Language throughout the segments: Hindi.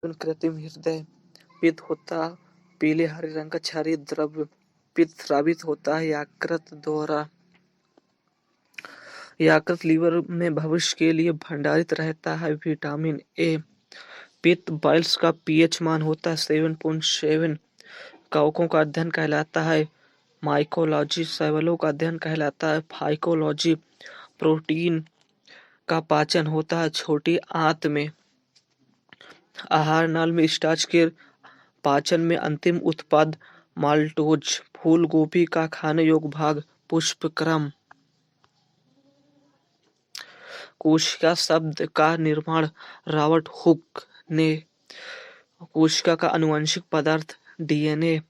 कृत्रिम हृदय। पित्त होता पीले हरे रंग का क्षारीय द्रव्य। पित्त स्रावित होता है यकृत द्वारा। यकृत लीवर में भविष्य के लिए भंडारित रहता है। Vitamin A. पित्त बाइल्स का पीएच मान होता है 7.7। कवकों का अध्ययन कहलाता है माइकोलॉजी। शैवालों का अध्ययन कहलाता है फाइकोलॉजी। प्रोटीन का पाचन होता है छोटी आंत में। आहार नाल में स्टार्च के पाचन में अंतिम उत्पाद माल्टोज। फूल गोभी का खाने योग्य भाग पुष्पक्रम। कोशिका शब्द का निर्माण रॉबर्ट हुक ने। कोशिका का आनुवंशिक पदार्थ डीएनए।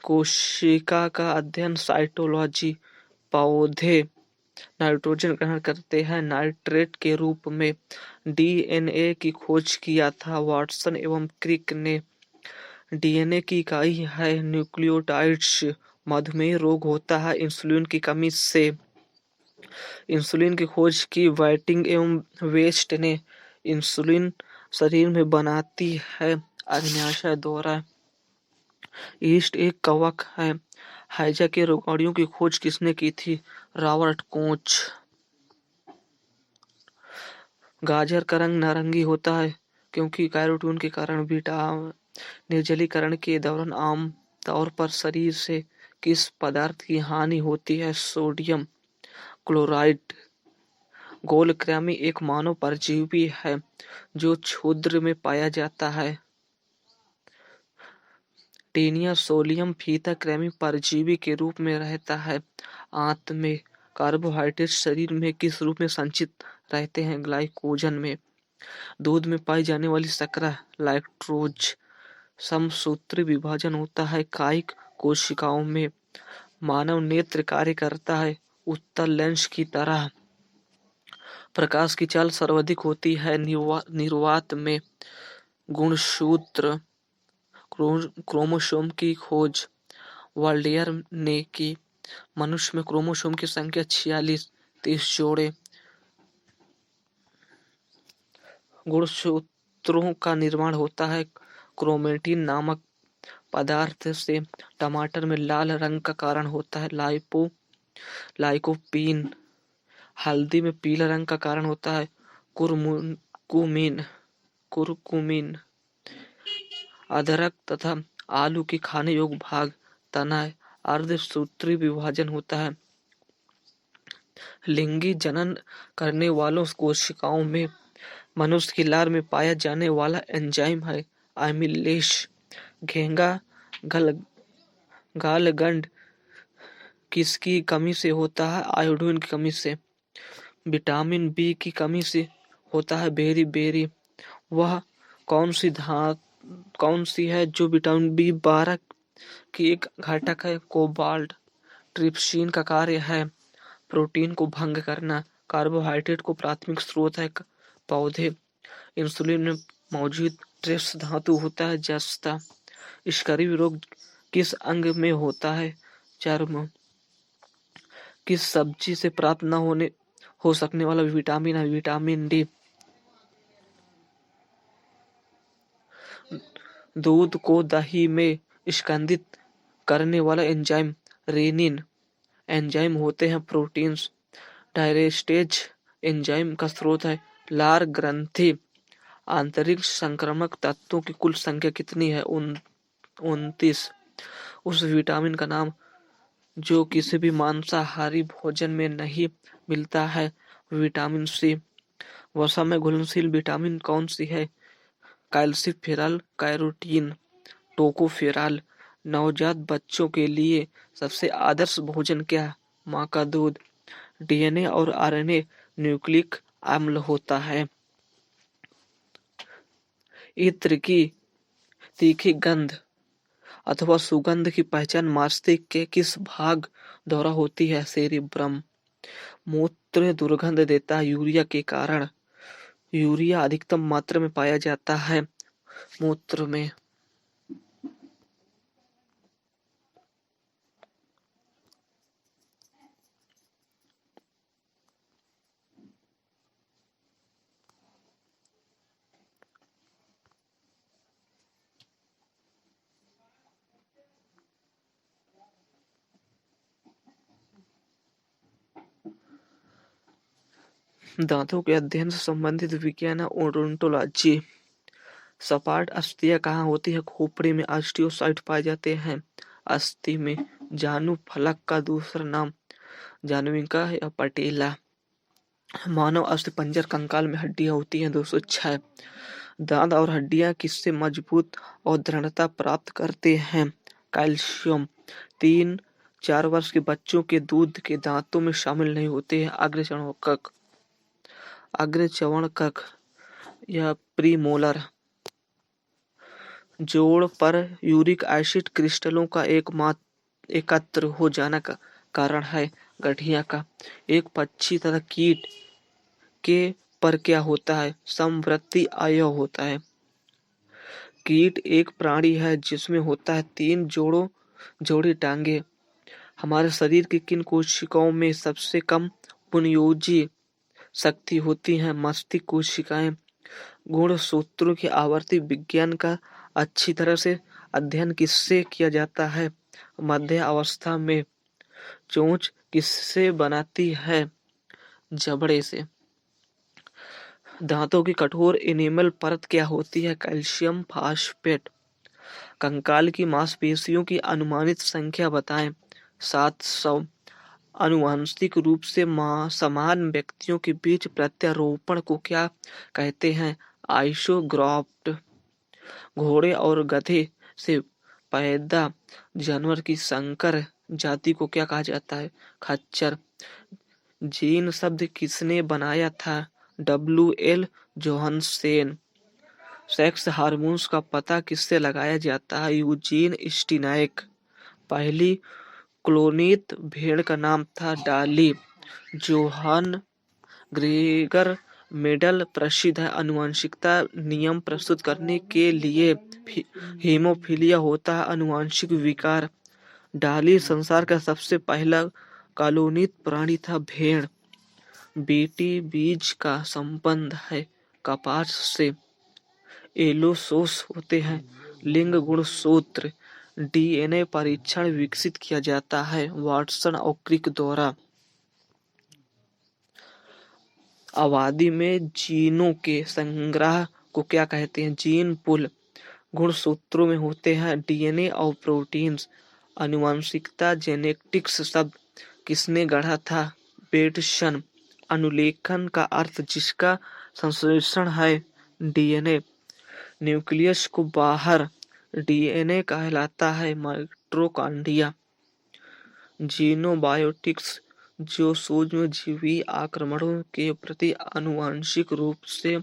कोशिका का अध्ययन साइटोलॉजी। पौधे नाइट्रोजन ग्रहण करते हैं नाइट्रेट के रूप में। डीएनए की खोज किया था वाटसन एवं क्रिक ने। डीएनए की इकाई है न्यूक्लियोटाइड्स। मधुमेह रोग होता है इंसुलिन की कमी से। इंसुलिन की खोज की वाइटिंग एवं वेस्ट ने। इंसुलिन शरीर में बनाती है अग्न्याशय द्वारा। ईस्ट एक कवक है। हैजा के रोगाणुओं की खोज किसने की थी? Robert Koch. गाजर का रंग नारंगी होता है क्योंकि कैरोटीन के कारण बीटा निर्जलीकरण के दौरान आम तौर पर शरीर से किस पदार्थ की हानि होती है? Sodium chloride. गोलकृमि एक मानव परजीवी है जो क्षुद्र में पाया जाता है। टेनिया सोलियम फीता कृमि परजीवी के रूप में रहता है आंत में। कार्बोहाइड्रेट शरीर में किस रूप में संचित रहते हैं? ग्लाइकोजन में। दूध में पाई जाने वाली शर्करा लैक्टोज। समसूत्री विभाजन होता है कायिक कोशिकाओं में। मानव नेत्र कार्य करता है उत्तल लेंस की तरह। प्रकाश की चाल सर्वाधिक होती है निर्वात में। गुणसूत्र क्रोमोसोम की खोज वाल्डेयर ने की। मनुष्य में क्रोमोसोम की संख्या 46, 30 जोड़े। गुणसूत्रों का निर्माण होता है क्रोमेटिन नामक पदार्थ से। टमाटर में लाल रंग का कारण होता है लाइकोपीन। हल्दी में पीला रंग का कारण होता है कुरकुमिन कुरकुमिन। अदरक तथा आलू के खाने योग्य भाग तना है। अर्धसूत्री विभाजन होता है। लिंगी जनन करने वालों कोशिकाओं में मनुष्य की लार में पाया जाने वाला एंजाइम है एमिलेश। घेंगा गालगंड किसकी कमी से होता है? आयोडीन की कमी से। विटामिन बी की कमी से होता है बेरी बेरी। वह कौन सी है जो विटामिन बी 12 की एक घटक है? कोबाल्ट। ट्रिप्सिन का कार्य है प्रोटीन को भंग करना। कार्बोहाइड्रेट को प्राथमिक स्रोत है पौधे। इंसुलिन में मौजूद ट्रेस धातु होता है जस्ता। स्कर्वी रोग किस अंग में होता है? चर्म। किस सब्जी से प्राप्त न हो सकने वाला विटामिन है? Vitamin D. दूध को दही में स्कंदित करने वाला एंजाइम रेनिन। एंजाइम होते हैं प्रोटीन्स। डायरेस्टेज एंजाइम का स्रोत है लार ग्रंथि। आंतरिक संक्रामक तत्वों की कुल संख्या कितनी है? 29। उस विटामिन का नाम जो किसी भी मांसाहारी भोजन में नहीं मिलता है? Vitamin C. वसा में घुलनशील विटामिन कौन सी है? Calciferol carotene tocopherol. नवजात बच्चों के लिए सबसे आदर्श भोजन क्या है? माँ का दूध। डीएनए और आरएनए न्यूक्लिक अम्ल होता है। इत्र की तीखी गंध अथवा सुगंध की पहचान मस्तिष्क के किस भाग द्वारा होती है? सेरिब्रम। मूत्र दुर्गंध देता है यूरिया के कारण। यूरिया अधिकतम मात्रा में पाया जाता है मूत्र में। दांतों के अध्ययन से संबंधित विज्ञान है ओडोंटोलॉजी। सपाट अस्थियां कहाँ होती है? खोपड़ी में ऑस्टियोसाइट पाए जाते हैं। अस्थि में जानु फलक का दूसरा नाम जानुविका या पटेला। मानव अस्थिपंजर कंकाल में हड्डियां होती हैं 206। दांत और हड्डियां किससे मजबूत और दृढ़ता प्राप्त करते हैं? कैल्शियम। 3-4 वर्ष के बच्चों के दूध के दांतों में शामिल नहीं होते हैं अग्रचर्वणकक या प्रीमोलर। जोड़ पर यूरिक एसिड क्रिस्टलों का एकत्र हो जाना का कारण है गठिया का। एक पक्षी तथा कीट के पर क्या होता है? समवर्ती अवयव होता है। कीट एक प्राणी है जिसमें होता है 3 जोड़ी टांगे। हमारे शरीर की किन कोशिकाओं में सबसे कम पुनर्योजी शक्ति होती है? मस्तिष्क कोशिकाएं। गुणसूत्रों की आवर्ती विज्ञान का अच्छी तरह से अध्ययन किससे किया जाता है? मध्य अवस्था में। चोंच किससे बनाती है? जबड़े से। दांतों की कठोर इनेमल परत क्या होती है? Calcium phosphate. कंकाल की मांसपेशियों की अनुमानित संख्या बताएं। 700। आनुवंशिक रूप से समान व्यक्तियों के बीच प्रत्यारोपण को क्या कहते हैं? आइसोग्राफ्ट। घोड़े और गधे से पैदा जानवर की संकर जाति को क्या कहा जाता है? खच्चर। जीन शब्द किसने बनाया था? W.L. जोहानसेन। सेक्स हार्मोन्स का पता किससे लगाया जाता है? यूजीन स्टीनाइक। पहली क्लोनित भेड़ का नाम था डाली। जोहान ग्रेगर मेडल प्रसिद्ध है आनुवंशिकता नियम प्रस्तुत करने के लिए। हीमोफीलिया होता है आनुवंशिक विकार। डाली संसार का सबसे पहला कॉलोनित प्राणी था भेड़। बेटी बीज का संबंध है कपास से। एलोसोस होते हैं। लिंग गुणसूत्र। डीएनए परीक्षण विकसित किया जाता है वाटसन और क्रिक द्वारा। आबादी में जीनों के संग्रह को क्या कहते हैं? Gene pool. गुणसूत्रों में होते हैं डीएनए और प्रोटीन्स। आनुवंशिकता जेनेटिक्स शब्द किसने गढ़ा था? बेटसन। अनुलेखन का अर्थ जिसका संश्लेषण है डीएनए। न्यूक्लियस को बाहर डीएनए कहलाता है माइटोकॉन्ड्रिया। जीनोबायोटिक्स जो सूक्ष्मजीवी आक्रमणों के प्रति आनुवंशिक रूप से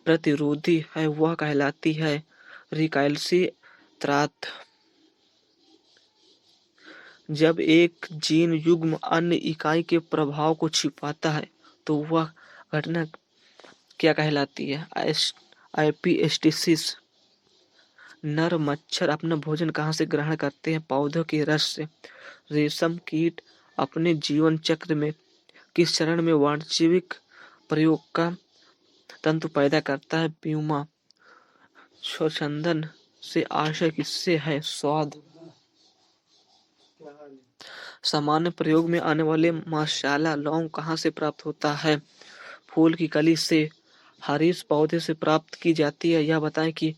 प्रतिरोधी है वह कहलाती है रिकैल्सिट्रांट। जब एक जीन युग्म अन्य इकाई के प्रभाव को छिपाता है तो वह घटना क्या कहलाती है? एपिस्टीसिस। नर मच्छर अपना भोजन कहाँ से ग्रहण करते हैं? पौधों के रस से। रेशम कीट अपने जीवन चक्र में किस चरण में वाणिज्यिक प्रयोग का तंतु पैदा करता है? प्यूमा। स्वच्छंदन से आशय किससे है? स्वाद। सामान्य प्रयोग में आने वाले मसाला लौंग कहाँ से प्राप्त होता है? फूल की कली से। हरीश पौधे से प्राप्त की जाती है। यह बताएं कि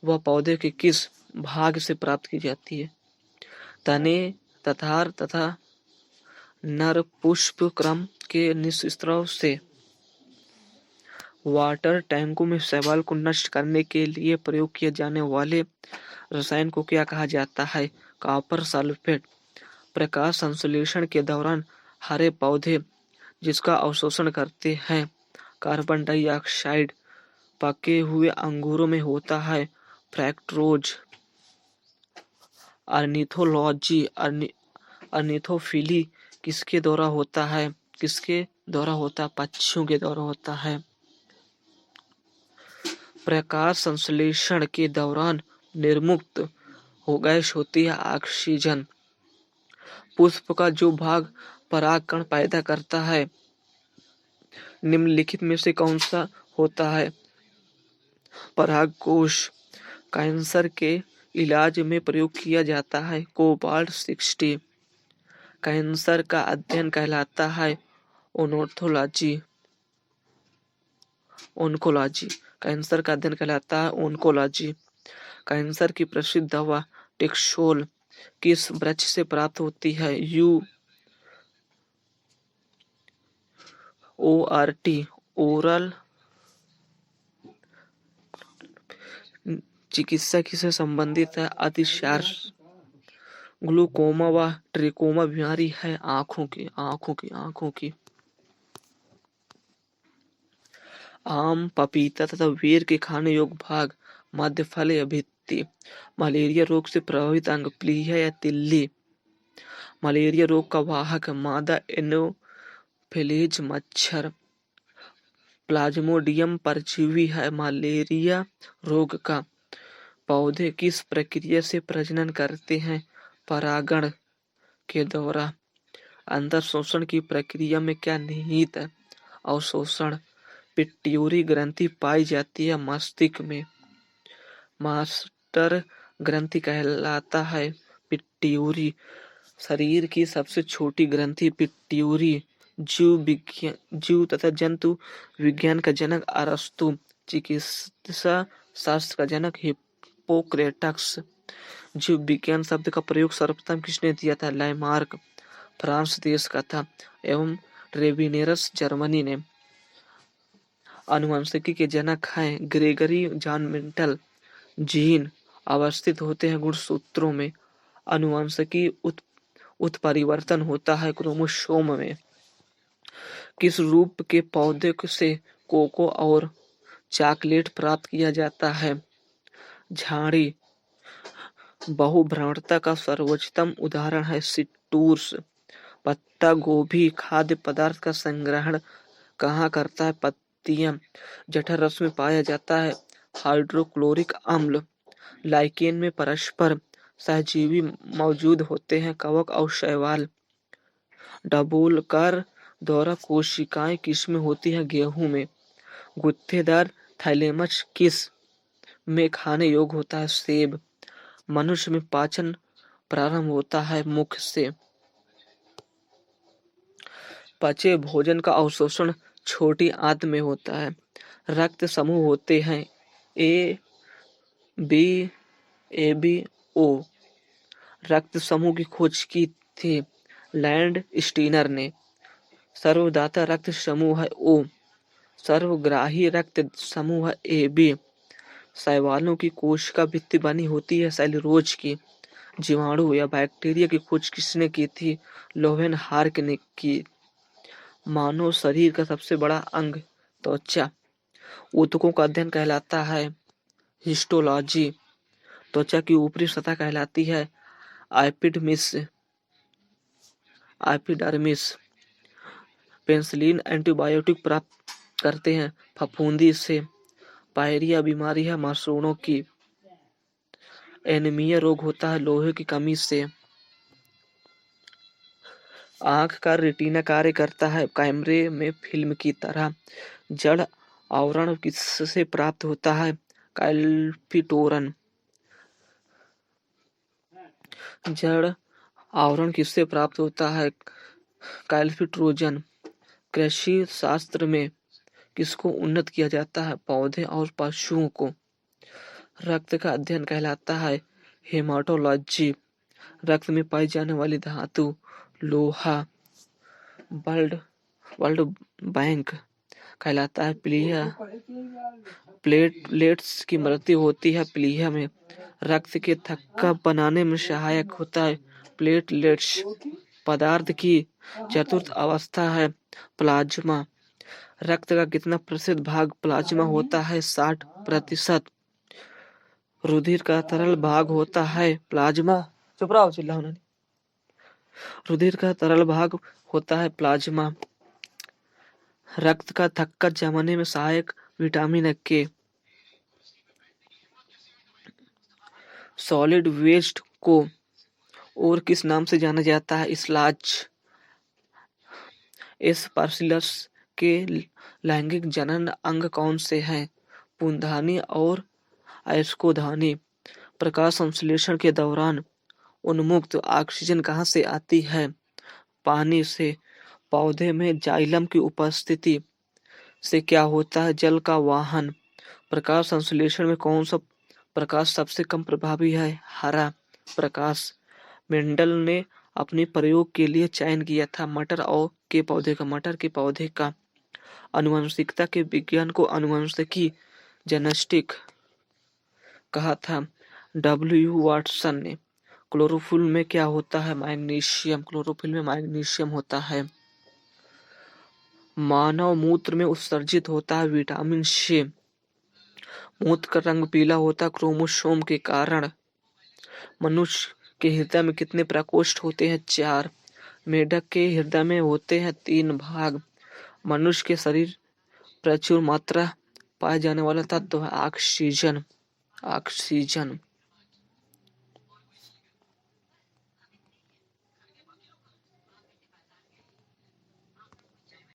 वह पौधे के किस भाग से प्राप्त की जाती है? तने तथार तथा नर पुष्प क्रम के निःस्राव से। वाटर टैंकों में शैवाल को नष्ट करने के लिए प्रयोग किए जाने वाले रसायन को क्या कहा जाता है? Copper sulphate. प्रकाश संश्लेषण के दौरान हरे पौधे जिसका अवशोषण करते हैं कार्बन डाइऑक्साइड पके हुए अंगूरों में होता है फ्रैक्टोज। ऑर्निथोलॉजी। ऑर्निथोफिली किसके द्वारा होता है? पक्षियों के द्वारा होता है। प्रकाश संश्लेषण के दौरान निर्मुक्त हो गैस होती है ऑक्सीजन। पुष्प का जो भाग परागकण पैदा करता है निम्नलिखित में से कौन सा होता है? परागकोश। कैंसर के इलाज में प्रयोग किया जाता है कोबाल्ट 60। कैंसर का अध्ययन कहलाता है ओनोथोलॉजी। ओन्कोलॉजी, कैंसर का अध्ययन कहलाता है ओन्कोलॉजी। कैंसर की प्रसिद्ध दवा टेक्सोल किस वृक्ष से प्राप्त होती है? ORT, oral. चिकित्सा किससे संबंधित है? अतिसार। ग्लूकोमा व ट्रिकोमा बीमारी है आंखों की। आम, पपीता तथा बेर के खाने योग्य भाग मध्य फल या भित्ति। मलेरिया रोग से प्रभावित अंग प्लीहा या तिल्ली। मलेरिया रोग का वाहक मादा एनोफिलीज मच्छर। प्लाज्मोडियम परजीवी है मलेरिया रोग का। पौधे किस प्रक्रिया से प्रजनन करते हैं? परागण के द्वारा। अंतर शोषण की प्रक्रिया में क्या निहित है? अवशोषण। पिट्यूरी ग्रंथि पाई जाती है मस्तिष्क में। मास्टर ग्रंथि कहलाता है पिट्यूरी। शरीर की सबसे छोटी ग्रंथि पिट्यूरी। जीव तथा जंतु विज्ञान का जनक अरस्तु। चिकित्सा शास्त्र का जनक हिप्पोक्रेटस। जीव विज्ञान शब्द का प्रयोग सर्वप्रथम किसने दिया था? लैमार्क फ्रांस देश का था एवं रेविनेरस जर्मनी ने। आनुवंशिकी के जनक हैं ग्रेगरी जॉन मेंडल। जीन अवस्थित होते हैं गुणसूत्रों में। आनुवंशिकी उत्परिवर्तन होता है क्रोमोसोम में। किस रूप के पौधे से कोको और चॉकलेट प्राप्त किया जाता है? झाड़ी। बहुभ्रमणता का सर्वोच्चतम उदाहरण है सिट्रूस। पत्ता गोभी खाद्य पदार्थ का संग्रहण कहाँ करता है? पत्तियां। जठर रस में पाया जाता है हाइड्रोक्लोरिक अम्ल। लाइकेन में परस्पर सहजीवी मौजूद होते हैं कवक और शैवाल। डबोलकर द्वारा कोशिकाएं किसमें होती है? गेहूं में। गुत्थेदार थैलेमस किस में खाने योग्य होता है? सेब। मनुष्य में पाचन प्रारंभ होता है मुख से। पचे भोजन का अवशोषण छोटी आंत में होता है। रक्त समूह होते हैं ए बी ओ। रक्त समूह की खोज की थी लैंड स्टीनर ने। सर्वदाता रक्त समूह है ओ। सर्वग्राही रक्त समूह है AB। शैवालों की कोशिका भित्ति बनी होती है सेल्यूलोज की। जीवाणु या बैक्टीरिया की खोज किसने की थी? लोवेनहार्क ने की। मानव शरीर का सबसे बड़ा अंग त्वचा। ऊतकों का अध्ययन कहलाता है हिस्टोलॉजी। त्वचा की ऊपरी सतह कहलाती है एपिडर्मिस। पेनिसिलिन एंटीबायोटिक प्राप्त करते हैं फफूंदी से। पायरिया बीमारी है मासूड़ों की। एनीमिया रोग होता है लोहे की कमी से। आंख का रेटिना कार्य करता है कैमरे में फिल्म की तरह। जड़ आवरण किससे प्राप्त होता है? कैल्फिटोरन। जड़ आवरण किससे प्राप्त होता है? कैल्फिट्रोजन। कृषि शास्त्र में किसको उन्नत किया जाता है? पौधे और पशुओं को। रक्त का अध्ययन कहलाता है हेमाटोलॉजी। रक्त में पाई जाने वाली धातु लोहा। वर्ल्ड बैंक कहलाता है प्लीहा। प्लेटलेट्स की मृत्यु होती है प्लीहा में। रक्त के थक्का बनाने में सहायक होता है प्लेटलेट्स। पदार्थ की चतुर्थ अवस्था है प्लाज्मा। रक्त का कितना प्रतिशत भाग प्लाज्मा होता है? 60%। रुधिर का तरल भाग होता है प्लाज्मा। चुप रहो, चिल्लाओ नहीं। रुधिर का तरल भाग होता है प्लाज्मा। रक्त का थक्का जमाने में सहायक विटामिन के। सॉलिड वेस्ट को और किस नाम से जाना जाता है? स्लाज। इस पार्सिलस के लैंगिक जनन अंग कौन से हैं? पुंधानी और अयस्कोधानी। प्रकाश संश्लेषण के दौरान उन्मुक्त ऑक्सीजन कहाँ से आती है? पानी से। पौधे में जाइलम की उपस्थिति से क्या होता है जल का वाहन। प्रकाश संश्लेषण में कौन सा प्रकाश सबसे कम प्रभावी है? हरा प्रकाश। मेंडल ने अपने प्रयोग के लिए चयन किया था मटर के पौधे का आनुवंशिकता के विज्ञान को आनुवंशिकी जेनेटिक कहा था डब्ल्यू वाटसन ने। क्लोरोफिल में क्या होता है? मैग्नीशियम। क्लोरोफिल में मैग्नीशियम होता है। मानव मूत्र में उत्सर्जित होता है विटामिन सी। मूत्र का रंग पीला होता है क्रोमोसोम के कारण। मनुष्य के हृदय में कितने प्रकोष्ठ होते हैं? 4। मेढक के हृदय में होते हैं 3 भाग। मनुष्य के शरीर प्रचुर मात्रा पाए जाने वाला तत्व है ऑक्सीजन। ऑक्सीजन।